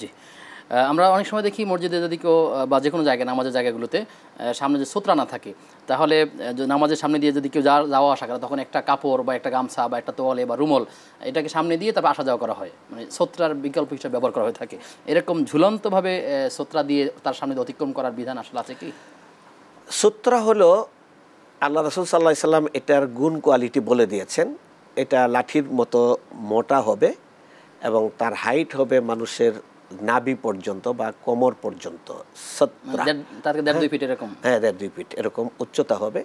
জি। আমরা অনেক সময় দেখি মসজিদে যদি কেউ বা যে কোনো জায়গায় নামাজের জায়গাগুলোতে সামনে যে সুতরা না থাকে, তাহলে নামাজের সামনে দিয়ে যদি কেউ যাওয়া আসা করে তখন একটা কাপড় বা একটা গামছা বা একটা তোয়ালে বা রুমল এটাকে সামনে দিয়ে তারপর আসা যাওয়া করা হয়, মানে সুতরার বিকল্প হিসেবে ব্যবহার করা হয়ে থাকে। এরকম ঝুলন্তভাবে সুতরা দিয়ে তার সামনে দিয়ে অতিক্রম করার বিধান আসলে আছে কি? সুতরা হলো আল্লাহ রাসূল সাল্লাল্লাহু আলাইহি সাল্লাম এটার গুণ কোয়ালিটি বলে দিয়েছেন। এটা লাঠির মতো মোটা হবে এবং তার হাইট হবে মানুষের নাভি পর্যন্ত বা কোমর পর্যন্ত। সুতরা তার 1.5-2 ফিট এরকম। হ্যাঁ, 1.5-2 ফিট এরকম উচ্চতা হবে।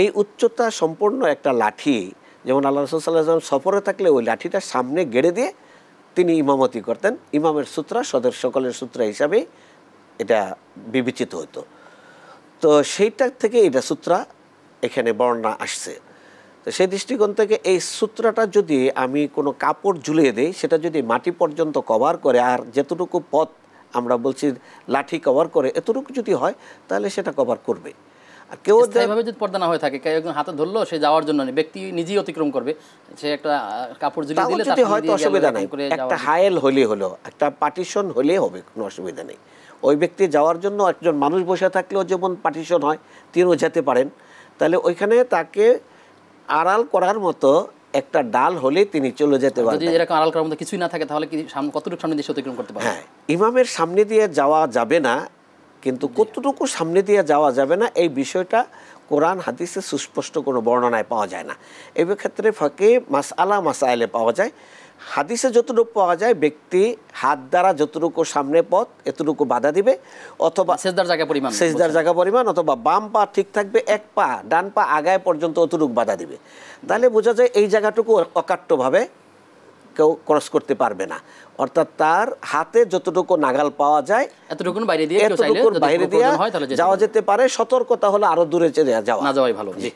এই উচ্চতা সম্পূর্ণ একটা লাঠি, যেমন আল্লাহ রাসূল সাল্লাল্লাহু আলাইহি ওয়াসাল্লাম সফরে থাকলে ওই লাঠিটা সামনে গেড়ে দিয়ে তিনি ইমামতি করতেন। ইমামের সূত্রা সকলের সূত্রা হিসাবে এটা বিবেচিত হতো। তো সেইটার থেকে এটা সূত্রা এখানে বর্ণনা আসছে। তো সেই দৃষ্টিকোণ থেকে এই সূত্রটা যদি আমি কোনো কাপড় ঝুলিয়ে দিই, সেটা যদি মাটি পর্যন্ত কভার করে আর যেতটুকু পথ আমরা বলছি লাঠি কভার করে এতটুকু যদি হয় তাহলে সেটা কভার করবে। আর কেউ স্থায়ীভাবে যদি পর্দা না হয়ে থাকে, কেউ একজন হাতে ধরলো, সে যাওয়ার জন্য নেই, ব্যক্তি নিজেই অতিক্রম করবে, সে একটা কাপড় ঝুলিয়ে দিলে যদি হয়তো অসুবিধা নেই, একটা হায়েল হলে হলো, একটা পার্টিশন হলে হবে, কোনো অসুবিধা নেই। ওই ব্যক্তি যাওয়ার জন্য একজন মানুষ বসে থাকলেও যেমন পার্টিশন হয়, তিনিও যেতে পারেন। তাহলে ওইখানে তাকে আড়াল করার মতো একটা ডাল হলে তিনি চলে যেতে পারবেন। যদি এরকম আড়াল করার মতো কিছুই না থাকে তাহলে কি কতটুকু সামনে দিয়ে অতিক্রম করতে পারবে? হ্যাঁ, ইমামের সামনে দিয়ে যাওয়া যাবে না, কিন্তু কতটুকু সামনে দিয়ে যাওয়া যাবে না এই বিষয়টা কোরআন হাদিসে সুস্পষ্ট কোনো বর্ণনায় পাওয়া যায় না। এই ক্ষেত্রে ফাঁকে মাসাইলে পাওয়া যায়। হাদিসে যতটুকু পাওয়া যায়, ব্যক্তি হাত দ্বারা যতটুকু সামনে পথ এতটুকু বাধা দিবে, অথবা সেজদার জায়গা পরিমাণ, অথবা বাম পা ঠিক থাকবে, এক পা ডান পা আগায় পর্যন্ত অতটুকু বাধা দিবে। তাহলে বোঝা যায় এই জায়গাটুকু অকাট্যভাবে কেউ ক্রস করতে পারবে না। অর্থাৎ তার হাতে যতটুকু নাগাল পাওয়া যায় এতটুকুর বাইরে দিয়ে যাওয়া যেতে পারে। সতর্কতা হলো আরো দূরে যাওয়া। না যাওয়াই ভালো। জি।